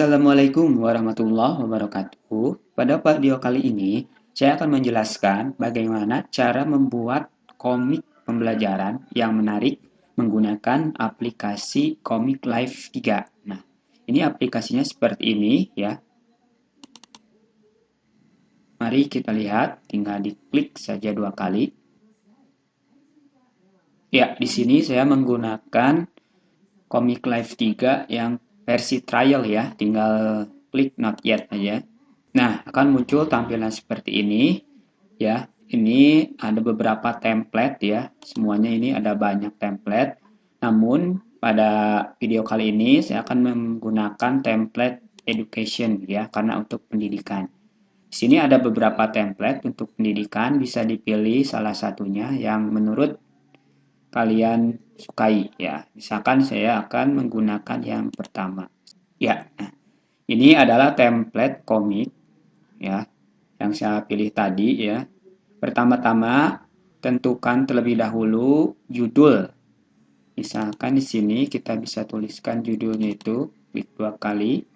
Assalamualaikum warahmatullahi wabarakatuh. Pada video kali ini, saya akan menjelaskan bagaimana cara membuat komik pembelajaran yang menarik menggunakan aplikasi Komik Live 3. Nah, ini aplikasinya seperti ini ya. Mari kita lihat, tinggal diklik saja 2 kali. Ya, di sini saya menggunakan Komik Live 3 yang versi trial ya, tinggal klik not yet aja. Nah, akan muncul tampilan seperti ini ya. Ini ada beberapa template ya. Semuanya ini ada banyak template. Namun pada video kali ini saya akan menggunakan template education ya, karena untuk pendidikan. Di sini ada beberapa template untuk pendidikan, bisa dipilih salah satunya yang menurut kalian sukai ya. Misalkan saya akan menggunakan yang pertama. Ya, ini adalah template komik ya yang saya pilih tadi ya. Pertama-tama tentukan terlebih dahulu judul. Misalkan di sini kita bisa tuliskan judulnya itu, klik 2 kali.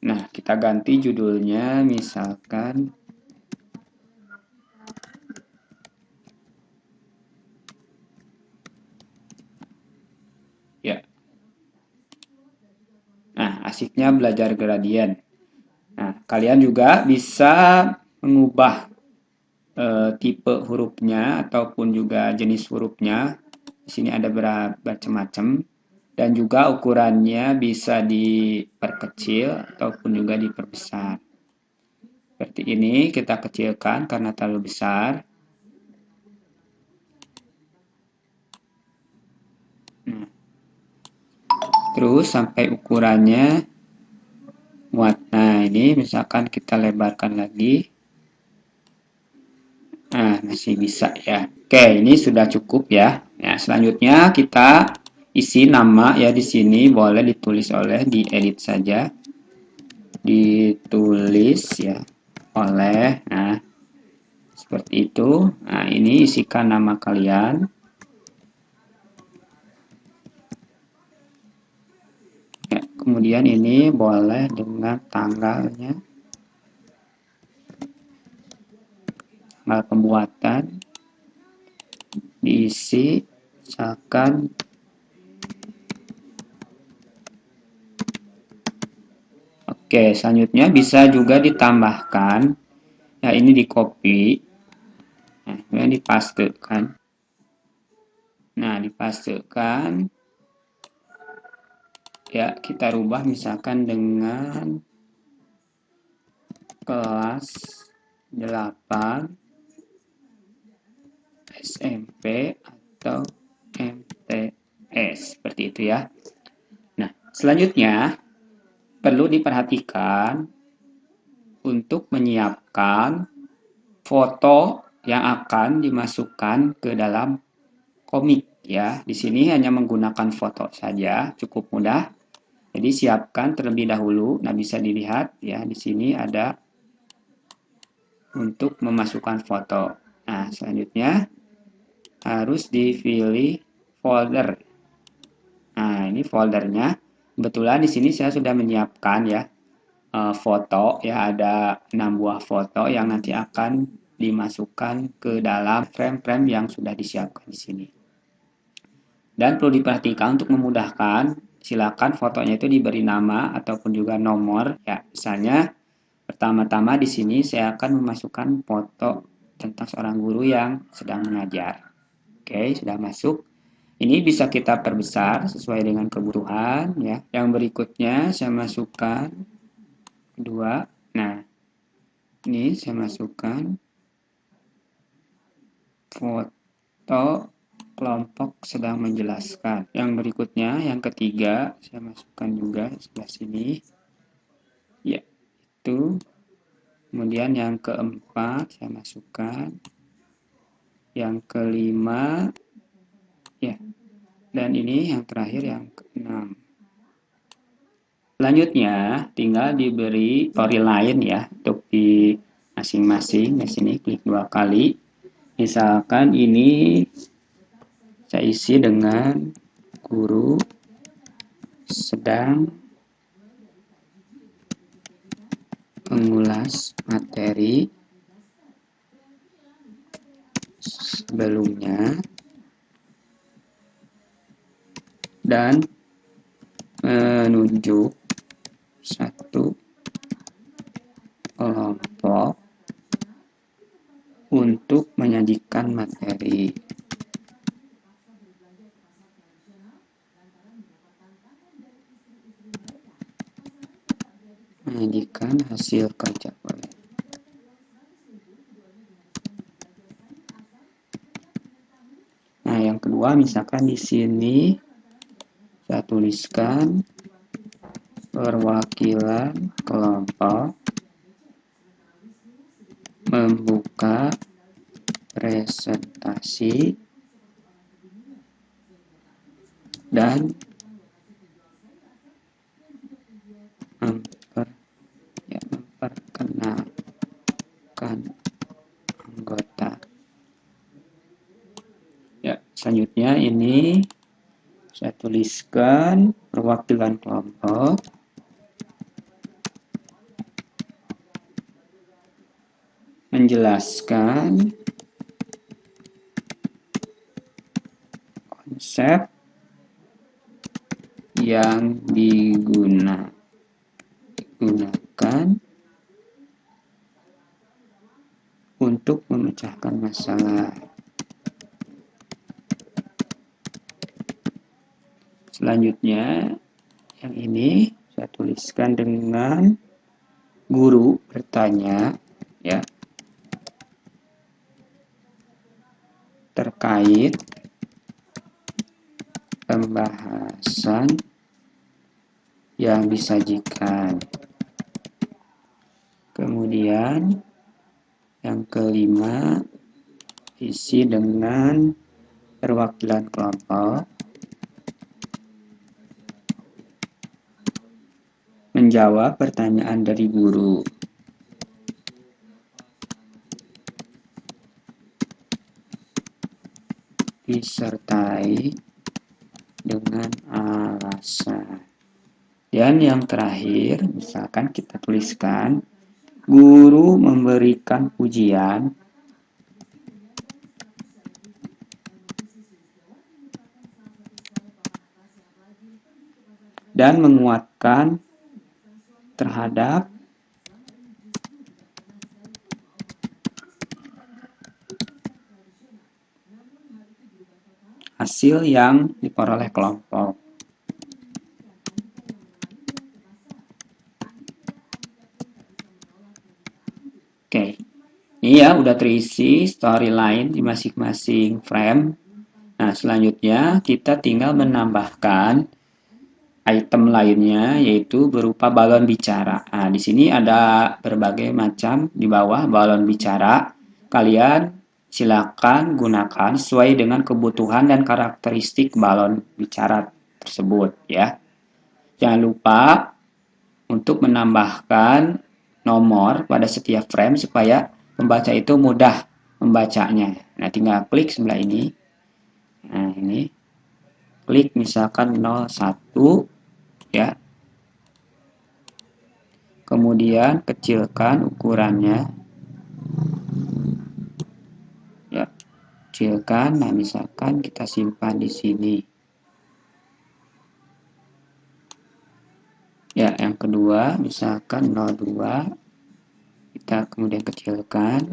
Nah, kita ganti judulnya misalkan ya. Nah, asiknya belajar gradien. Nah, kalian juga bisa mengubah tipe hurufnya ataupun juga jenis hurufnya. Di sini ada bermacam-macam dan juga ukurannya bisa diperkecil ataupun juga diperbesar. Seperti ini kita kecilkan karena terlalu besar. Nah, terus sampai ukurannya muat. Nah, ini misalkan kita lebarkan lagi. Nah, masih bisa ya. Oke, ini sudah cukup ya. Nah, selanjutnya kita isi nama ya, di sini boleh ditulis oleh, diedit saja. Ditulis ya oleh. Nah, seperti itu. Nah, ini isikan nama kalian. Ya, kemudian ini boleh dengan tanggalnya. Tanggal pembuatan diisi misalkan oke, selanjutnya bisa juga ditambahkan ya, ini di copy, nah kemudian dipastekan. Nah, dipastekan ya, kita rubah misalkan dengan kelas 8 SMP atau MTS, seperti itu ya. Nah, selanjutnya perlu diperhatikan untuk menyiapkan foto yang akan dimasukkan ke dalam komik ya. Di sini hanya menggunakan foto saja, cukup mudah. Jadi siapkan terlebih dahulu. Nah, bisa dilihat ya, di sini ada untuk memasukkan foto. Nah, selanjutnya harus dipilih folder. Nah, ini foldernya. Kebetulan di sini saya sudah menyiapkan ya foto ya, ada 6 buah foto yang nanti akan dimasukkan ke dalam frame-frame yang sudah disiapkan di sini. Dan perlu diperhatikan untuk memudahkan, silakan fotonya itu diberi nama ataupun juga nomor ya. Misalnya pertama-tama di sini saya akan memasukkan foto tentang seorang guru yang sedang mengajar. Oke, sudah masuk. Ini bisa kita perbesar sesuai dengan kebutuhan ya. Yang berikutnya saya masukkan 2. Nah, ini saya masukkan foto kelompok sedang menjelaskan. Yang berikutnya, yang ketiga, saya masukkan juga sebelah sini. Ya, itu. Kemudian yang keempat, saya masukkan. Yang kelima, ya. Dan ini yang terakhir, yang keenam. Selanjutnya, tinggal diberi storyline ya, untuk di masing-masing. Di sini klik 2 kali. Misalkan ini saya isi dengan guru sedang mengulas materi sebelumnya dan menunjuk satu kelompok untuk menyajikan materi. Menyajikan hasil kerja proyek. Nah, yang kedua misalkan di sini saya tuliskan perwakilan kelompok membuka presentasi dan memperkenalkan anggota. Ya, selanjutnya ini saya tuliskan perwakilan kelompok menjelaskan konsep yang digunakan untuk memecahkan masalah. Selanjutnya, yang ini saya tuliskan dengan guru bertanya, ya, terkait pembahasan yang disajikan. Kemudian yang kelima, isi dengan perwakilan kelompok menjawab pertanyaan dari guru. Disertai dengan alasan. Dan yang terakhir, misalkan kita tuliskan, guru memberikan pujian dan menguatkan terhadap hasil yang diperoleh kelompok. Oke, ini ya udah terisi storyline di masing-masing frame. Nah, selanjutnya kita tinggal menambahkan item lainnya yaitu berupa balon bicara. Nah, di sini ada berbagai macam di bawah balon bicara. Kalian silakan gunakan sesuai dengan kebutuhan dan karakteristik balon bicara tersebut ya. Jangan lupa untuk menambahkan nomor pada setiap frame supaya pembaca itu mudah membacanya. Nah, tinggal klik sebelah ini. Nah, ini klik misalkan 01 ya. Kemudian kecilkan ukurannya. Ya, kecilkan. Nah, misalkan kita simpan di sini. Ya, yang kedua misalkan 02 kita kemudian kecilkan.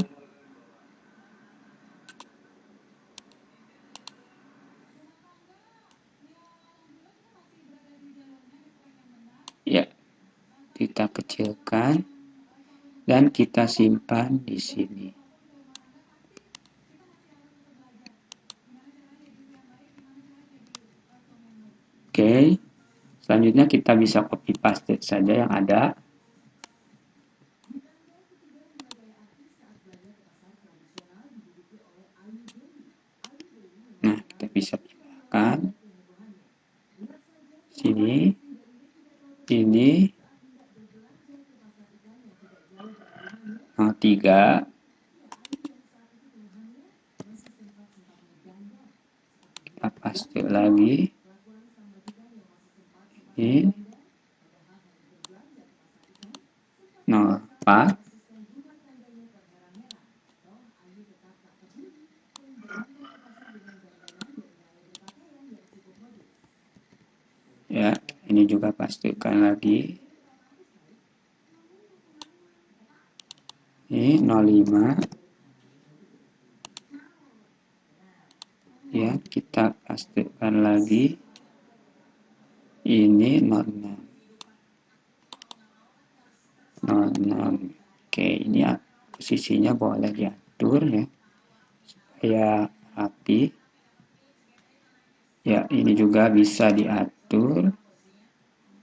Ya, kita kecilkan dan kita simpan di sini. Oke, selanjutnya kita bisa copy paste saja yang ada. Nah, kita bisa pindahkan sini, ini 03, kita paste lagi Ini 04. Ya, ini juga pastikan lagi. Ini 05. Ya, kita pastikan lagi. Ini 06. 06. Oke, ini posisinya boleh diatur ya. Supaya rapi. Ya, ini juga bisa diatur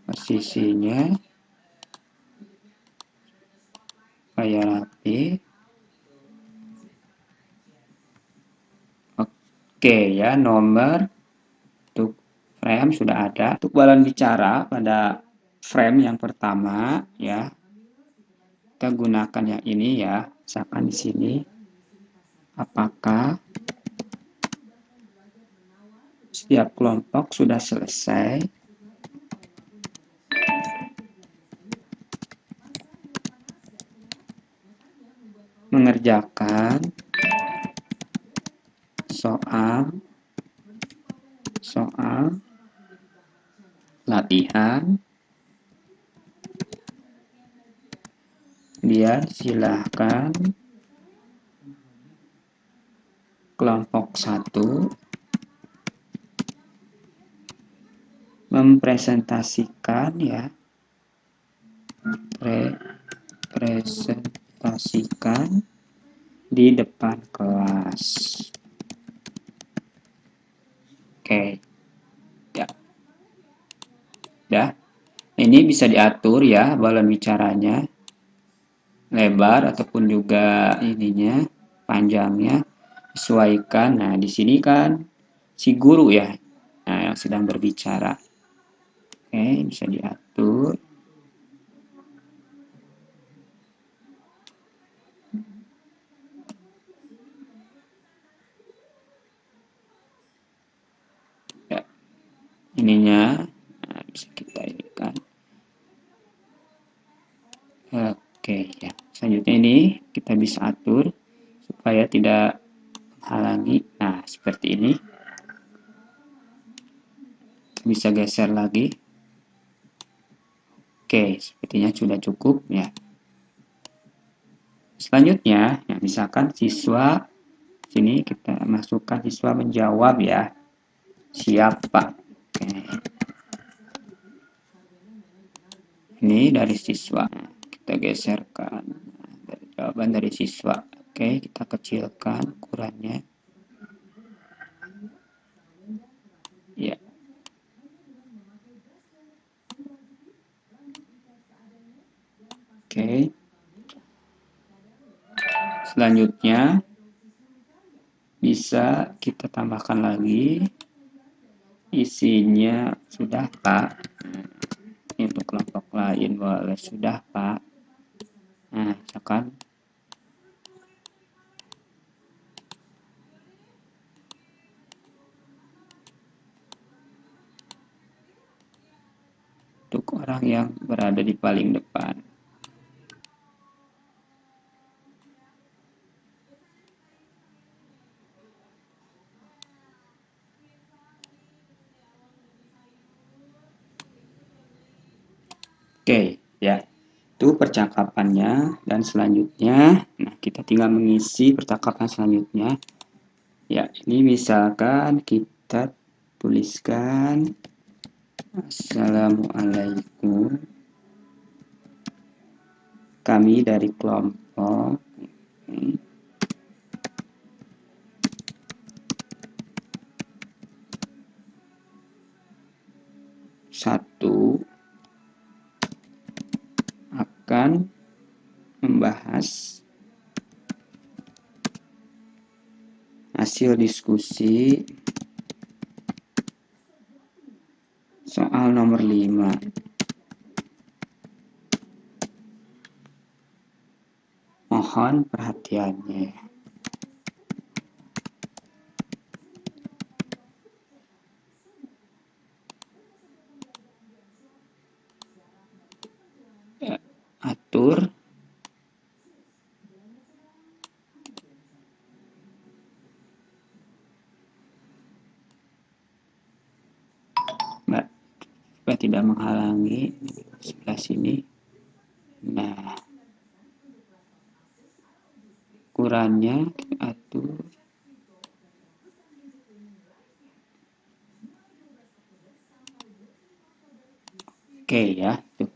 posisinya supaya rapi. Oke ya, nomor untuk frame sudah ada. Untuk balon bicara pada frame yang pertama ya, kita gunakan yang ini ya. Misalkan di sini, apakah setiap kelompok sudah selesai? Mengerjakan soal latihan, dia silahkan kelompok 1 mempresentasikan ya, presentasikan di depan kelas. Oke. Ya. Ya. Ini bisa diatur ya balon bicaranya. Lebar ataupun juga ininya, panjangnya sesuaikan. Nah, di sini kan si guru ya. Nah, yang sedang berbicara. Oke, bisa diatur. Ininya nah, bisa kita inikan. Oke ya, selanjutnya ini kita bisa atur supaya tidak menghalangi. Nah, seperti ini bisa geser lagi. Oke, sepertinya sudah cukup ya. Selanjutnya ya, misalkan siswa sini kita masukkan siswa menjawab ya, siapa. Oke. Ini dari siswa. Kita geserkan. Dari jawaban dari siswa. Oke, kita kecilkan ukurannya. Ya. Oke. Selanjutnya bisa kita tambahkan lagi. Isinya sudah, Pak. Untuk kelompok lain boleh sudah, Pak. Nah, misalkan untuk orang yang berada di paling depan. Oke, ya. Itu percakapannya dan selanjutnya, nah kita tinggal mengisi percakapan selanjutnya. Ya, ini misalkan kita tuliskan Assalamualaikum. Kami dari kelompok satu akan membahas hasil diskusi soal nomor 5. Mohon perhatiannya. atur. Mbak, supaya tidak menghalangi sebelah sini. Nah, ukurannya atur. Oke ya, tuh.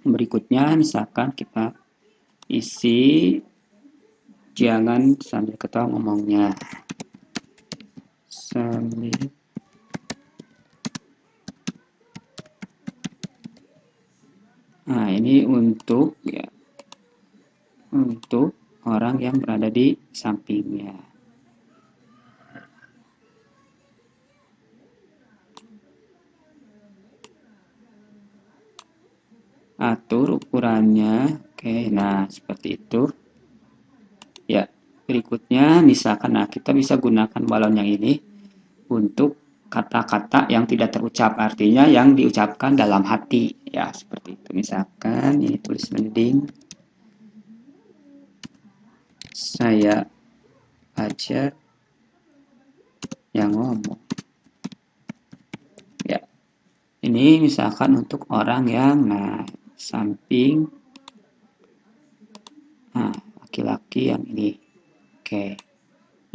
Berikutnya misalkan kita isi, jangan sambil ketawa ngomongnya. Sambil Nah, ini untuk ya, untuk orang yang berada di sampingnya. Atur ukurannya. Oke, nah seperti itu. Ya, berikutnya misalkan kita bisa gunakan balon yang ini untuk kata-kata yang tidak terucap, artinya yang diucapkan dalam hati. Ya, seperti itu. Misalkan ini tulis mending saya aja yang ngomong. Ya, ini misalkan untuk orang yang samping laki-laki yang ini. Oke.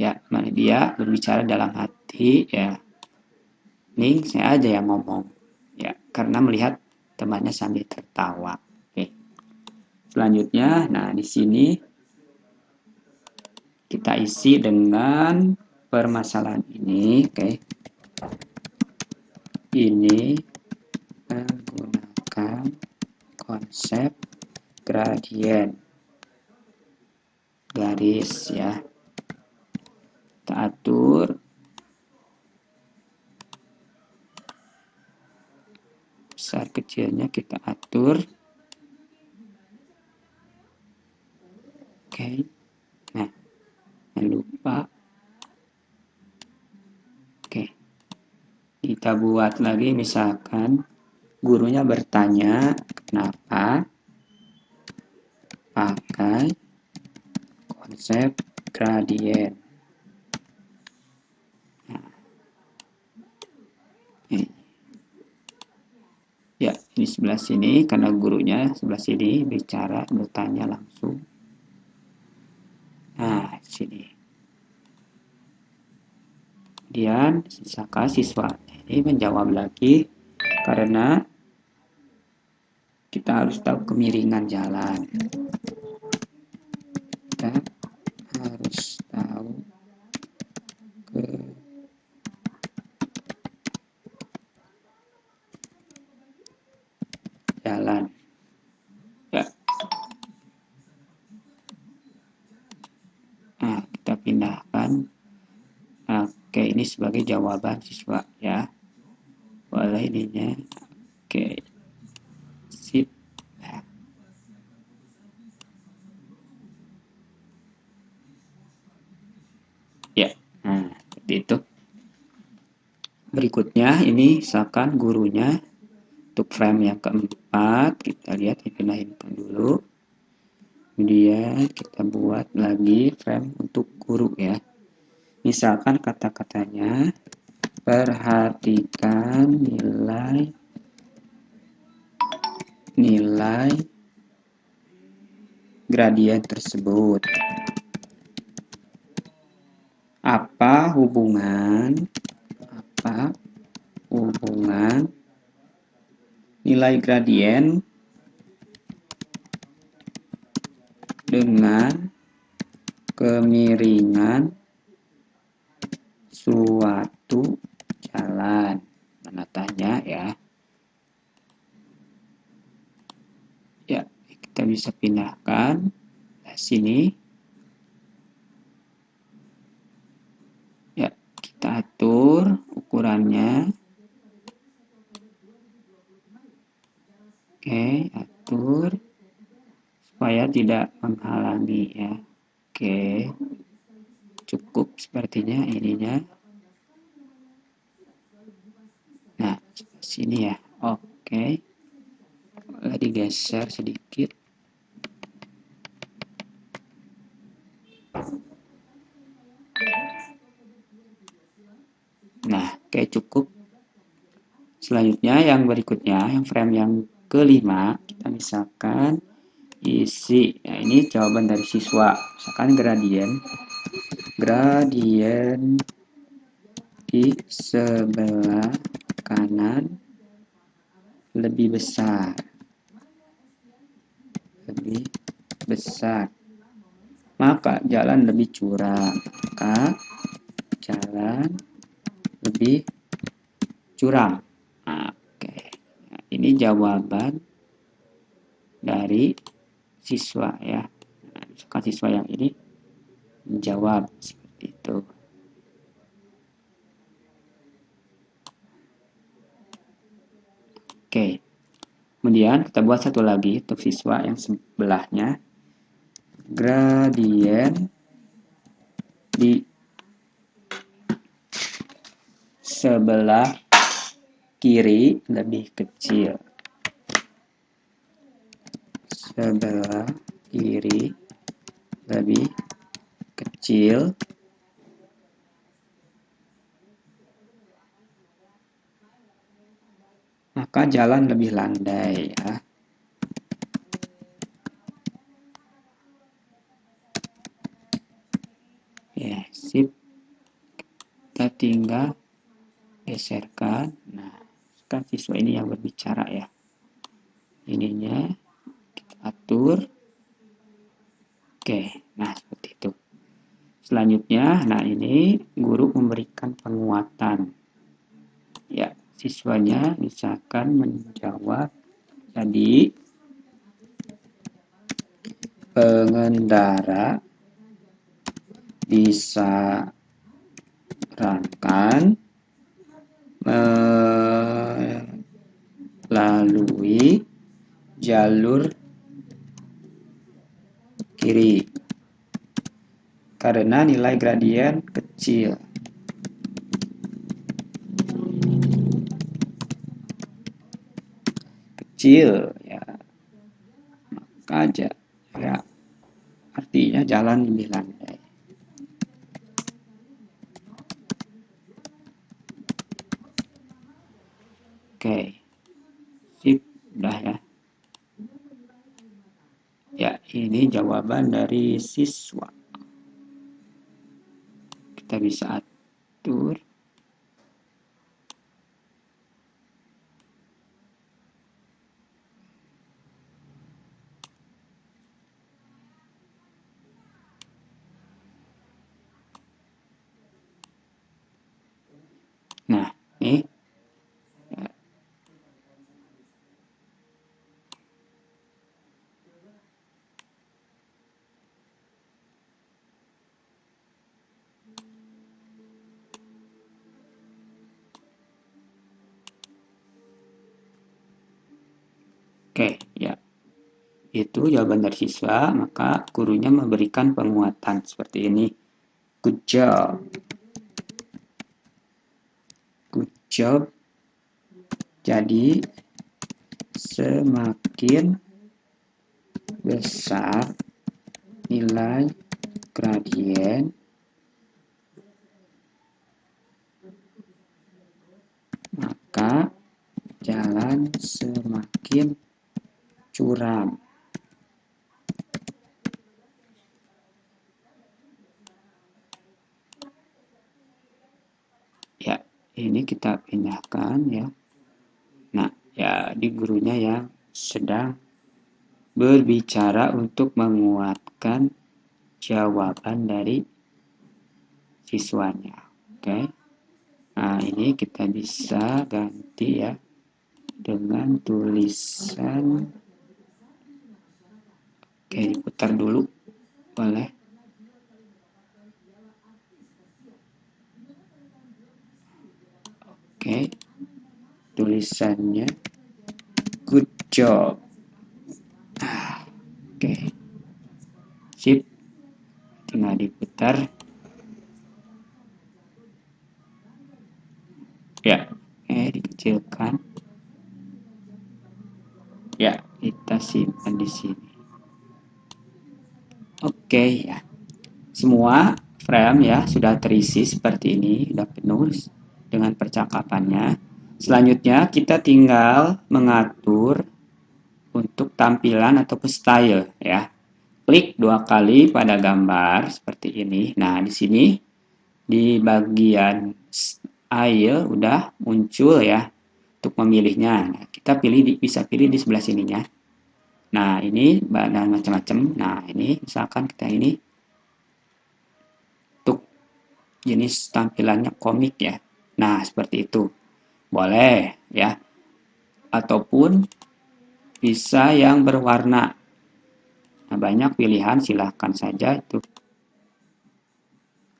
Ya, mana dia berbicara dalam hati ya. Ini saya aja yang ngomong. Ya, karena melihat temannya sambil tertawa. Oke. Selanjutnya, nah di sini kita isi dengan permasalahan ini. Oke. Ini menggunakan konsep gradien garis ya. Kita atur besar kecilnya, kita atur. Oke. Nah, jangan lupa. Oke. Kita buat lagi, misalkan gurunya bertanya kenapa pakai konsep gradien. Nah, ini. Ya, ini sebelah sini karena gurunya sebelah sini bicara, bertanya langsung. Nah, sini. Kemudian siswa ini menjawab lagi karena kita harus tahu kemiringan jalan. Kita harus tahu ke jalan. Ya. Nah, kita pindahkan. Oke, ini sebagai jawaban siswa ya. Boleh ininya. Oke. Sip. Ya. Nah, seperti itu. Berikutnya ini misalkan gurunya untuk frame yang keempat, kita lihat dipindahin dulu. Kemudian kita buat lagi frame untuk guru ya. Misalkan kata-katanya, perhatikan nilai gradien tersebut. Apa hubungan nilai gradien dengan kemiringan suatu jalan? Tanda tanya ya. Ya, kita bisa pindahkan sini. Ya, kita atur ukurannya. Oke, atur supaya tidak menghalangi ya. Oke, cukup sepertinya ininya. Nah, sini ya. Oke, boleh digeser sedikit. Selanjutnya yang berikutnya, yang frame yang kelima, kita misalkan isi. Nah, ini jawaban dari siswa. Misalkan gradien di sebelah kanan lebih besar. Maka jalan lebih curam. Nah, oke. Nah, ini jawaban dari siswa ya. Nah, misalkan siswa yang ini menjawab seperti itu. Oke. Kemudian kita buat satu lagi untuk siswa yang sebelahnya. Gradien di sebelah kiri lebih kecil. Sebelah kiri lebih kecil. Maka jalan lebih landai ya. Ya, sip. Kita tinggal geserkan. Nah, kan siswa ini yang berbicara ya. Ininya kita atur. Oke, nah seperti itu. Selanjutnya, nah ini guru memberikan penguatan. Ya, siswanya misalkan menjawab jadi pengendara disarankan melalui jalur kiri karena nilai gradien kecil. Ya, maka aja ya artinya jalan lebih landai. Oke, sip, udah ya. Ya, ini jawaban dari siswa. Kita bisa atur. Nah, ini oke, ya. Itu jawaban dari siswa, maka gurunya memberikan penguatan seperti ini. Good job. Good job. Jadi semakin besar nilai gradien, maka jalan semakin curam. Ya, ini kita pindahkan ya. Nah, ya di gurunya yang sedang berbicara untuk menguatkan jawaban dari siswanya. Oke. Nah, ini kita bisa ganti ya dengan tulisan. Oke, diputar dulu. Boleh. Oke. Tulisannya good job. Oke. Sip. Tinggal diputar. Ya, dikecilkan. Ya, kita simpan di sini. Oke ya. Semua frame ya sudah terisi seperti ini, sudah penuh dengan percakapannya. Selanjutnya kita tinggal mengatur untuk tampilan ataupun style ya. Klik 2 kali pada gambar seperti ini. Nah, di sini di bagian style udah muncul ya untuk memilihnya. Nah, kita bisa pilih di sebelah sininya. Nah, ini dan macam-macam. Nah, ini misalkan kita ini untuk jenis tampilannya komik ya. Nah, seperti itu. Boleh ya. Ataupun bisa yang berwarna. Nah, banyak pilihan, silahkan saja itu.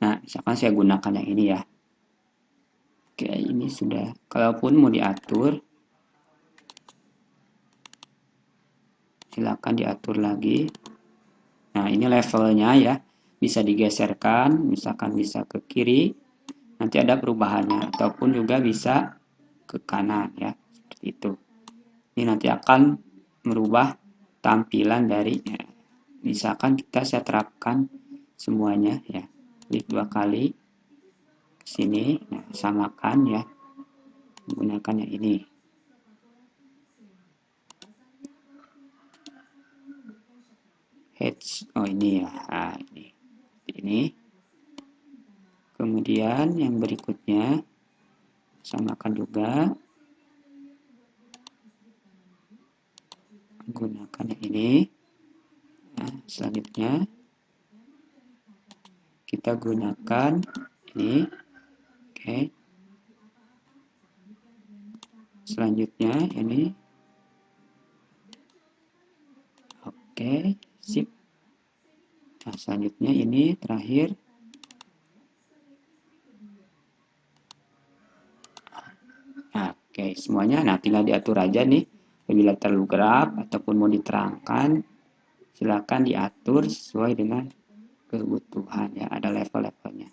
Nah, misalkan saya gunakan yang ini ya. Oke, ini sudah. Kalaupun mau diatur, silahkan diatur lagi. Nah, ini levelnya ya. Bisa digeserkan, misalkan bisa ke kiri, nanti ada perubahannya. Ataupun juga bisa ke kanan ya, seperti itu. Ini nanti akan merubah tampilan dari ya. Misalkan saya terapkan semuanya ya. Klik 2 kali ke sini, nah, samakan ya. Menggunakan yang ini. Oh ini ya. Nah, ini. Kemudian yang berikutnya samakan juga. Gunakan yang ini. Nah, selanjutnya kita gunakan ini. Oke. Selanjutnya ini. Oke, sip. Nah, selanjutnya ini terakhir. Nah, oke, semuanya. Nah, tinggal diatur aja nih. Apabila terlalu gelap ataupun mau diterangkan, silakan diatur sesuai dengan kebutuhan ya. Ada level-levelnya.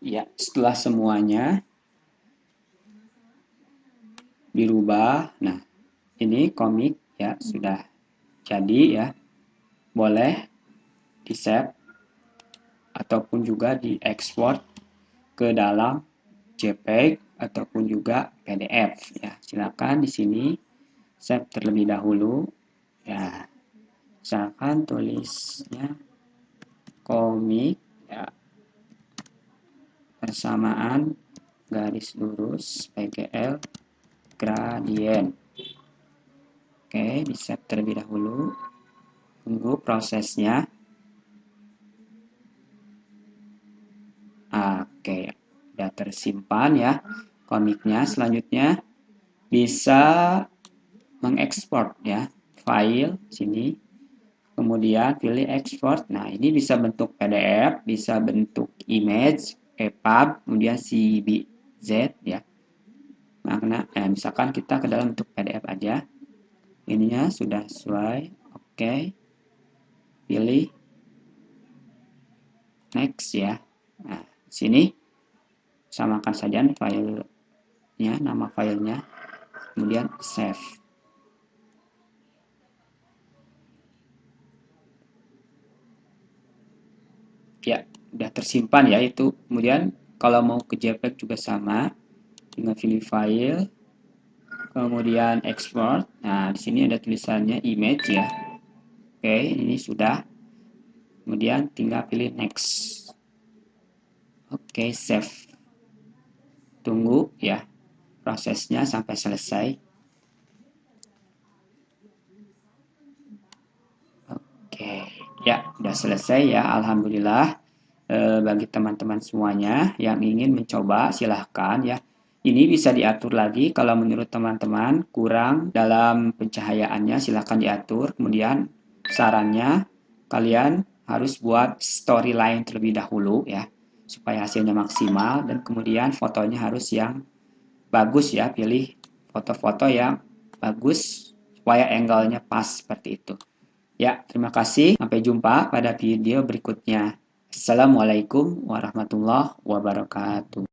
Ya, setelah semuanya dirubah. Nah, ini komik ya sudah jadi ya. Boleh di-save ataupun juga diekspor ke dalam JPEG ataupun juga PDF ya. Silakan di sini save terlebih dahulu ya. Misalkan tulisnya komik ya, persamaan garis lurus PGL gradient. Oke, di save terlebih dahulu. Tunggu prosesnya. Oke, udah tersimpan ya komiknya. Selanjutnya bisa mengekspor ya file sini. Kemudian pilih export. Nah, ini bisa bentuk PDF, bisa bentuk image, EPUB, kemudian CBZ ya. Makna misalkan kita ke dalam bentuk PDF aja. Ininya sudah sesuai. Oke. Pilih next ya. Nah, sini samakan saja filenya, nama filenya, kemudian save. Ya, udah tersimpan ya itu. Kemudian kalau mau ke JPEG juga sama, tinggal pilih file, kemudian export. Nah, di sini ada tulisannya image ya. Oke, ini sudah. Kemudian tinggal pilih next. Oke, save. Tunggu ya prosesnya sampai selesai. Oke, ya udah selesai ya. Alhamdulillah. Bagi teman-teman semuanya yang ingin mencoba silahkan ya. Ini bisa diatur lagi kalau menurut teman-teman kurang dalam pencahayaannya silahkan diatur. Kemudian sarannya kalian harus buat storyline terlebih dahulu ya supaya hasilnya maksimal dan kemudian fotonya harus yang bagus ya. Pilih foto-foto yang bagus supaya angle-nya pas seperti itu. Ya, terima kasih. Sampai jumpa pada video berikutnya. Assalamualaikum warahmatullahi wabarakatuh.